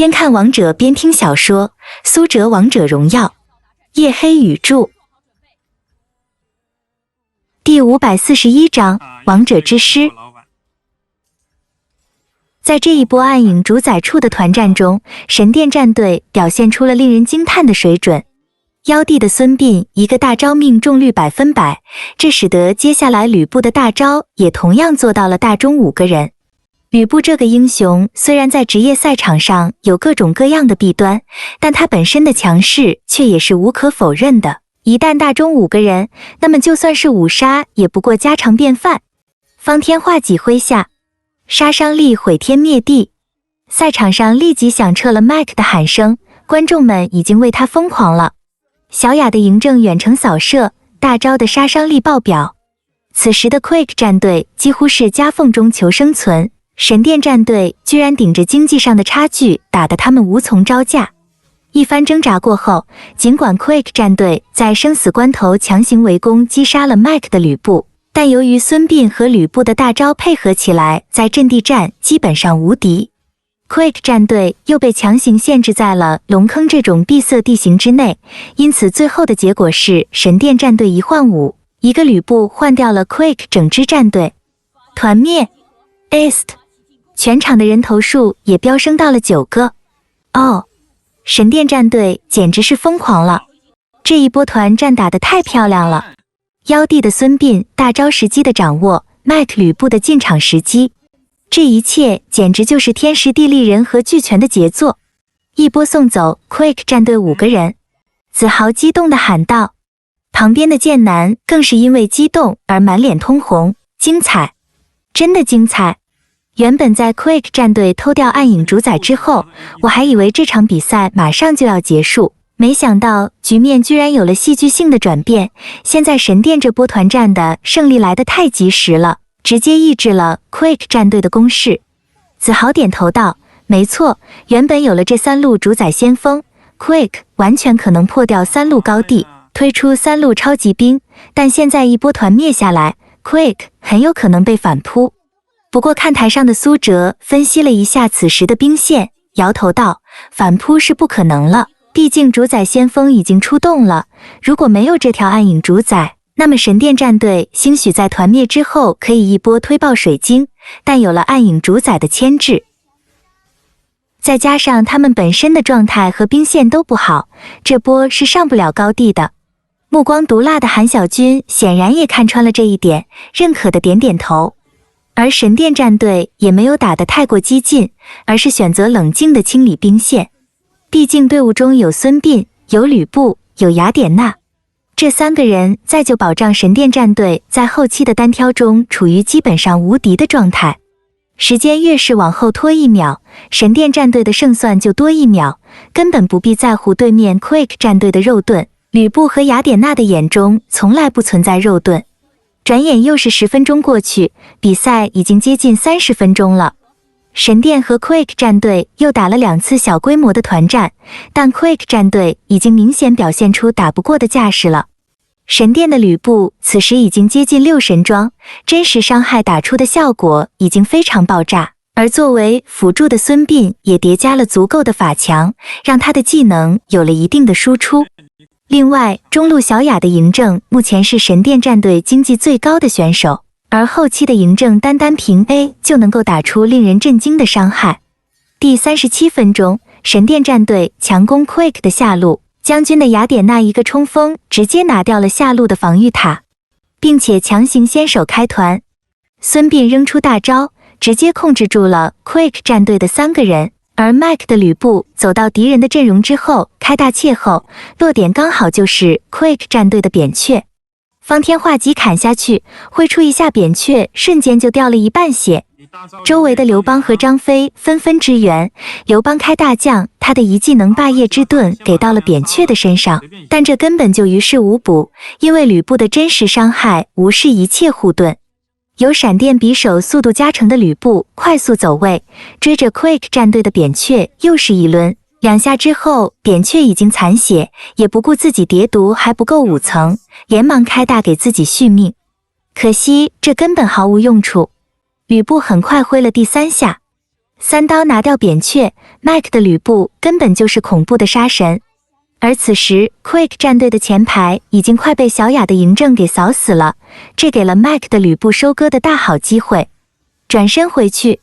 边看王者边听小说，苏哲王者荣耀，夜黑语著。第541章王者之师。在这一波暗影主宰处的团战中，神殿战队表现出了令人惊叹的水准。妖帝的孙膑一个大招命中率100%，这使得接下来吕布的大招也同样做到了大中5个人。吕布这个英雄虽然在职业赛场上有各种各样的弊端，但他本身的强势却也是无可否认的。一旦大中5个人，那么就算是5杀也不过家常便饭。方天画戟挥下，杀伤力毁天灭地，赛场上立即响彻了麦克的喊声，观众们已经为他疯狂了。小雅的嬴政远程扫射，大招的杀伤力爆表。此时的 Quick 战队几乎是夹缝中求生存，神殿战队居然顶着经济上的差距，打得他们无从招架。一番挣扎过后，尽管 Quick 战队在生死关头强行围攻击杀了 Mike 的吕布，但由于孙膑和吕布的大招配合起来，在阵地战基本上无敌。Quick 战队又被强行限制在了龙坑这种闭塞地形之内，因此最后的结果是神殿战队1换5，一个吕布换掉了 Quick 整支战队，团灭 East， 全场的人头数也飙升到了9个。神殿战队简直是疯狂了，这一波团战打得太漂亮了。妖帝的孙膑大招时机的掌握， Mike 吕布的进场时机，这一切简直就是天时地利人和俱全的杰作。一波送走 Quick 战队5个人，子豪激动地喊道，旁边的剑南更是因为激动而满脸通红，精彩，真的精彩。原本在 Quick 战队偷掉暗影主宰之后，我还以为这场比赛马上就要结束，没想到局面居然有了戏剧性的转变。现在神殿这波团战的胜利来得太及时了，直接抑制了 Quick 战队的攻势。子豪点头道，没错，原本有了这3路主宰先锋， Quick 完全可能破掉3路高地，推出3路超级兵，但现在一波团灭下来， Quick 很有可能被反扑。不过看台上的苏哲分析了一下此时的兵线，摇头道，反扑是不可能了，毕竟主宰先锋已经出动了，如果没有这条暗影主宰，那么神殿战队兴许在团灭之后可以一波推爆水晶，但有了暗影主宰的牵制，再加上他们本身的状态和兵线都不好，这波是上不了高地的。目光毒辣的韩小军显然也看穿了这一点，认可的点点头。而神殿战队也没有打得太过激进，而是选择冷静地清理兵线。毕竟队伍中有孙膑，有吕布，有雅典娜，这3个人再就保障神殿战队在后期的单挑中处于基本上无敌的状态。时间越是往后拖1秒，神殿战队的胜算就多1秒，根本不必在乎对面 Quick 战队的肉盾。吕布和雅典娜的眼中从来不存在肉盾。转眼又是10分钟过去，比赛已经接近30分钟了。神殿和 Quick 战队又打了2次小规模的团战，但 Quick 战队已经明显表现出打不过的架势了。神殿的吕布此时已经接近6神装，真实伤害打出的效果已经非常爆炸，而作为辅助的孙膑也叠加了足够的法强，让他的技能有了一定的输出。另外，中路小雅的嬴政目前是神殿战队经济最高的选手，而后期的嬴政单凭 A 就能够打出令人震惊的伤害。第37分钟，神殿战队强攻 Quick 的下路，将军的雅典娜一个冲锋直接拿掉了下路的防御塔，并且强行先手开团。孙膑扔出大招，直接控制住了 Quick 战队的3个人。而 Mike 的吕布走到敌人的阵容之后，开大切后，落点刚好就是 Quick 战队的扁鹊。方天画戟砍下去，挥出一下扁鹊，瞬间就掉了1半血。周围的刘邦和张飞纷纷支援，刘邦开大将，他的一技能霸业之盾给到了扁鹊的身上，但这根本就于事无补，因为吕布的真实伤害无视一切护盾。由闪电匕首速度加成的吕布快速走位，追着 Quick 战队的扁鹊又是一轮，2下之后扁鹊已经残血，也不顾自己叠毒还不够5层，连忙开大给自己续命。可惜这根本毫无用处，吕布很快挥了第3下，3刀拿掉扁鹊， ，Mac 的吕布根本就是恐怖的杀神。而此时 Quick 战队的前排已经快被小雅的嬴政给扫死了，这给了 Mac 的吕布收割的大好机会。转身回去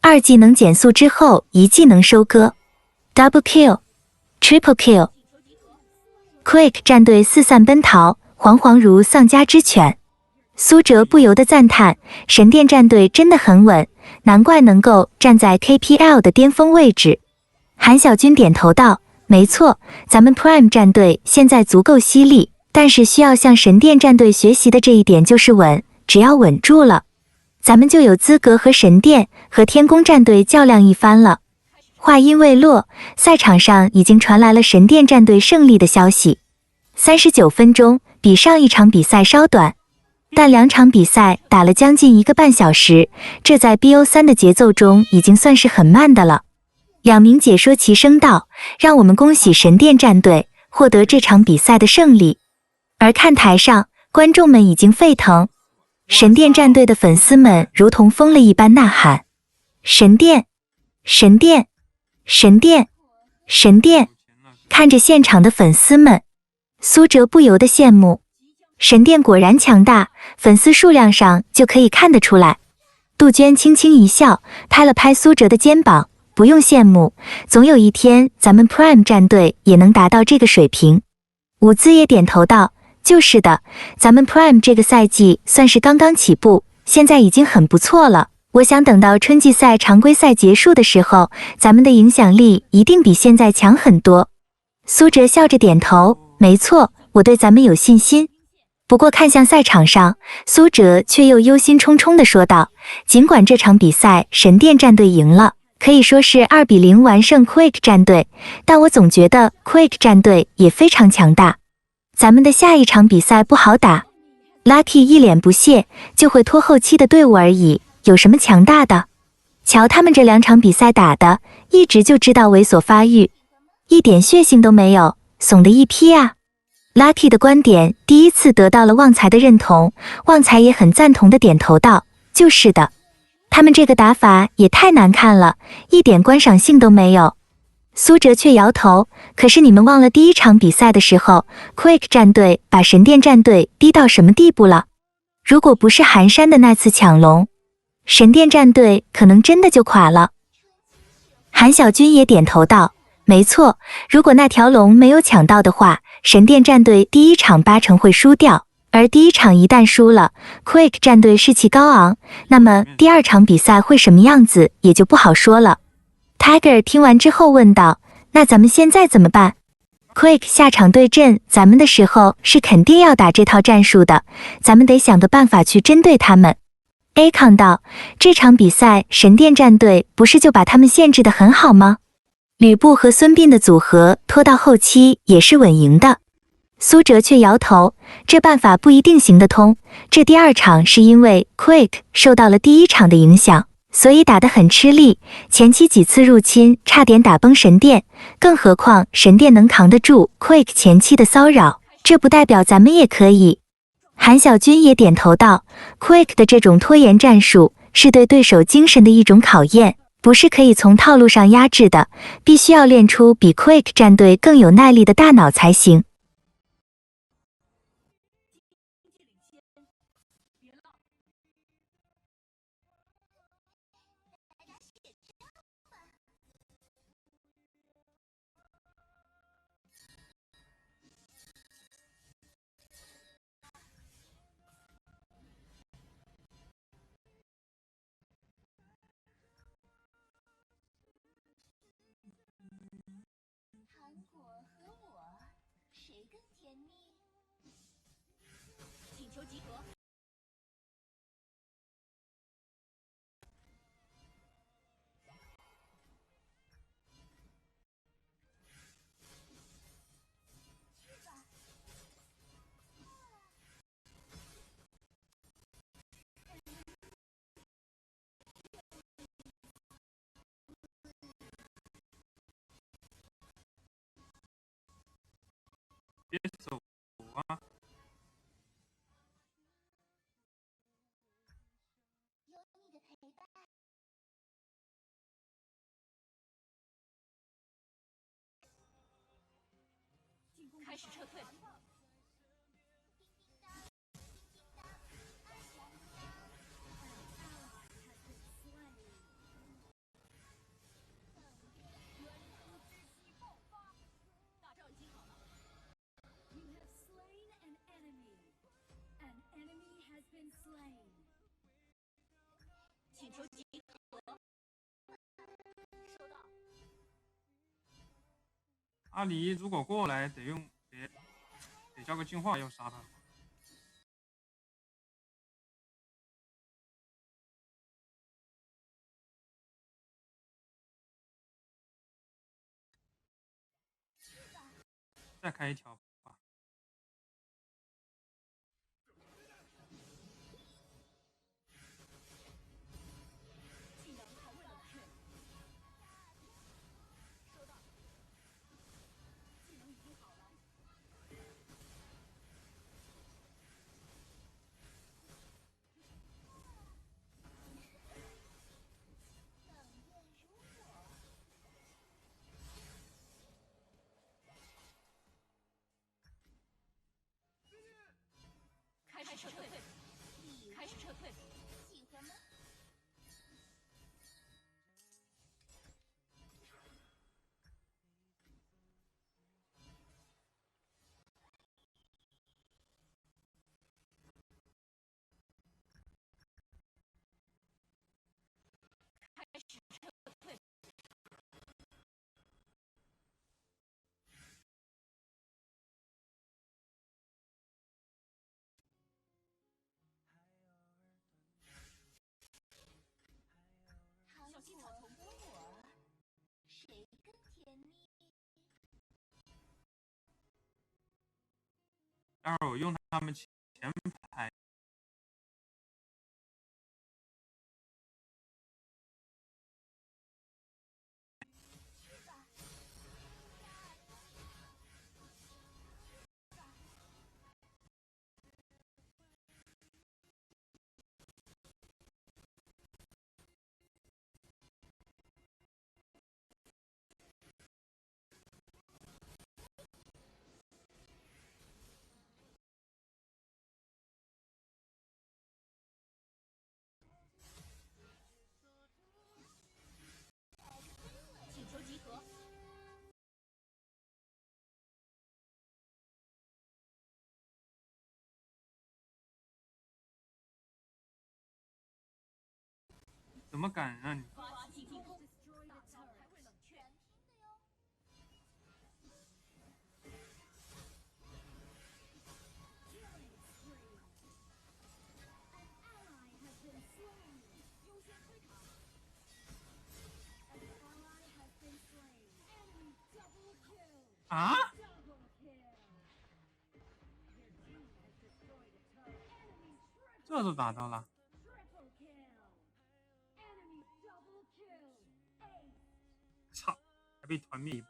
，2技能减速之后1技能收割 ，Double Kill、Triple Kill。Quick 战队四散奔逃，惶惶如丧家之犬。苏哲不由得赞叹，神殿战队真的很稳，难怪能够站在 KPL 的巅峰位置。韩小军点头道，没错，咱们 Prime 战队现在足够犀利，但是需要向神殿战队学习的这一点就是稳，只要稳住了，咱们就有资格和神殿和天宫战队较量一番了。话音未落，赛场上已经传来了神殿战队胜利的消息。39分钟，比上一场比赛稍短，但2场比赛打了将近1个半小时，这在 BO3 的节奏中已经算是很慢的了。2名解说齐声道，让我们恭喜神殿战队获得这场比赛的胜利。而看台上，观众们已经沸腾，神殿战队的粉丝们如同疯了一般呐喊，神殿，神殿，神殿，神殿！看着现场的粉丝们，苏哲不由得羡慕，神殿果然强大，粉丝数量上就可以看得出来。杜鹃轻轻一笑，拍了拍苏哲的肩膀，不用羡慕，总有一天咱们 Prime 战队也能达到这个水平。伍兹也点头道，就是的，咱们 Prime 这个赛季算是刚刚起步，现在已经很不错了。我想等到春季赛常规赛结束的时候，咱们的影响力一定比现在强很多。苏哲笑着点头，没错，我对咱们有信心。不过看向赛场上，苏哲却又忧心忡忡地说道，尽管这场比赛神殿战队赢了，可以说是2-0完胜 Quick 战队，但我总觉得 Quick 战队也非常强大。咱们的下一场比赛不好打。Lucky 一脸不屑，就会拖后期的队伍而已，有什么强大的？瞧他们这2场比赛打的，一直就知道猥琐发育，一点血性都没有，怂的一批啊。Lucky 的观点第一次得到了旺财的认同，旺财也很赞同的点头道，就是的，他们这个打法也太难看了，一点观赏性都没有。苏哲却摇头，可是你们忘了第1场比赛的时候 ，Quick 战队把神殿战队逼到什么地步了？如果不是寒山的那次抢龙，神殿战队可能真的就垮了。韩小军也点头道，没错，如果那条龙没有抢到的话，神殿战队第1场8成会输掉，而第1场一旦输了 ，Quick 战队士气高昂，那么第2场比赛会什么样子也就不好说了。Tiger 听完之后问道，那咱们现在怎么办？ Quick 下场对阵咱们的时候是肯定要打这套战术的，咱们得想个办法去针对他们。Akon 道，这场比赛神殿战队不是就把他们限制得很好吗？吕布和孙膑的组合拖到后期也是稳赢的。苏哲却摇头，这办法不一定行得通，这第2场是因为 Quick 受到了第1场的影响，所以打得很吃力，前期几次入侵差点打崩神殿，更何况神殿能扛得住 Quick 前期的骚扰，这不代表咱们也可以。韩小军也点头道， Quick 的这种拖延战术是对对手精神的一种考验，不是可以从套路上压制的，必须要练出比 Quick 战队更有耐力的大脑才行。别走啊！始撤退。大招已经好了。You have slain an enemy. An enemy has been slain. 请求集合。收到。阿离如果过来，得叫个净化，要杀他。再开一条吧。技能还未冷却。收到。技能已经好了。开始撤退。开始撤退。喜欢吗？开始撤退。小心草丛。谁更甜蜜？待会儿我用他们前排。请求集合。怎么敢啊你？发起进攻。 Destroyed a 大招 turret. 还未冷却。Killing spree. An ally has been slain. 优先推塔。 An ally has been slain. Enemy double kill. 啊？ Double kill. Your team has destroyed a turret. Enemy triple. 这都打到了。 Triple kill. Enemy double kill. Ace. 操，还被团灭一波。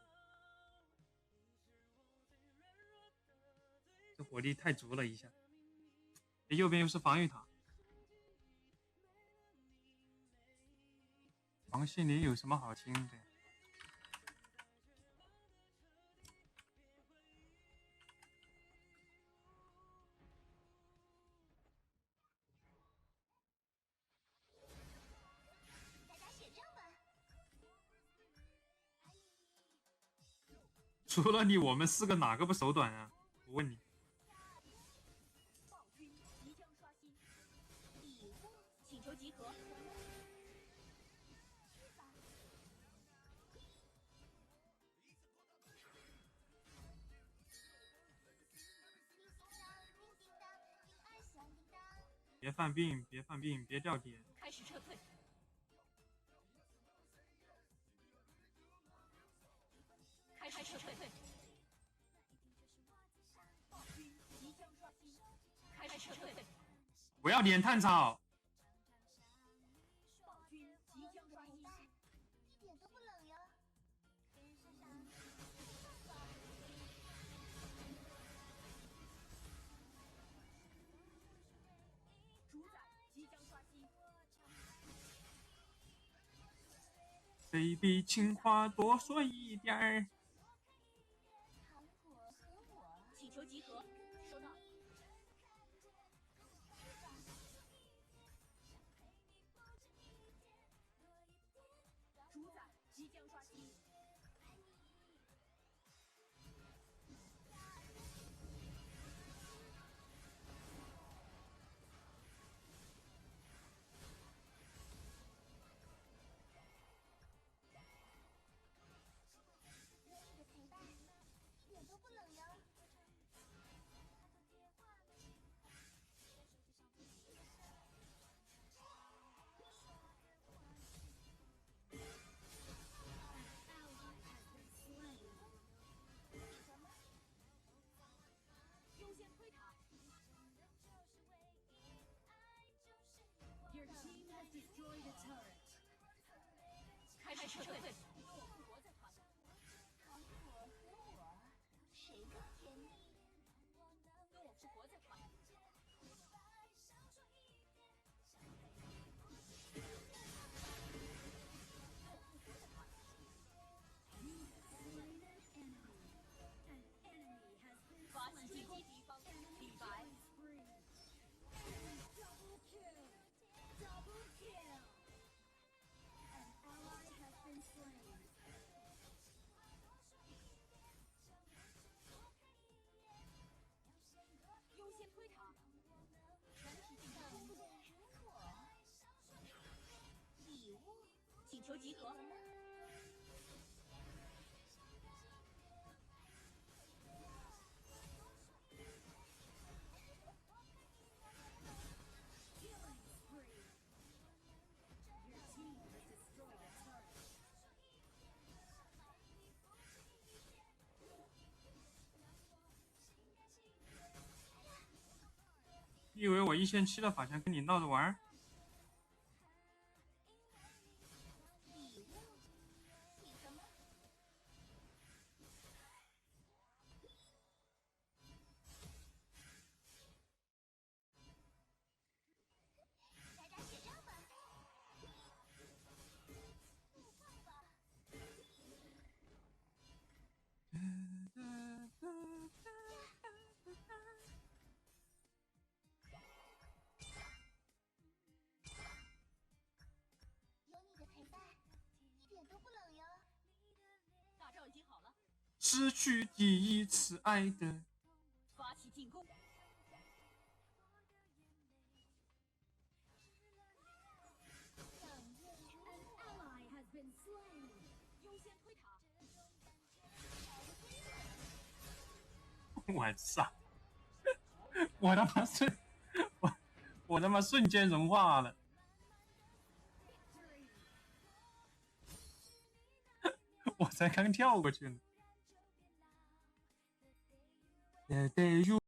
这火力太足了一下。右边又是防御塔。王心凌有什么好听的？大家选正吧。除了你，我们四个哪个不手短啊？我问你。暴君即将刷新。礼物，请求集合。别犯病，别犯病，别掉点。开始撤退。开始撤退。暴君即将刷新。开始撤退。不要点探草。暴君即将刷新。一点都不冷哟。主宰即将刷新。谁比青花多说一点儿？糖果和我。求集合。Killing spree. Your team has destroyed a turret. 你以为我1.7的法强跟你闹着玩儿？礼物？你什么？打打雪仗吧。怒放吧。有你的陪伴，一点都不冷哟。大招已经好了，失去第一次爱的。发起进攻。An ally has been slain. 优先推塔。我操！我他妈我他妈瞬间融化了。我才刚跳过去呢。The day you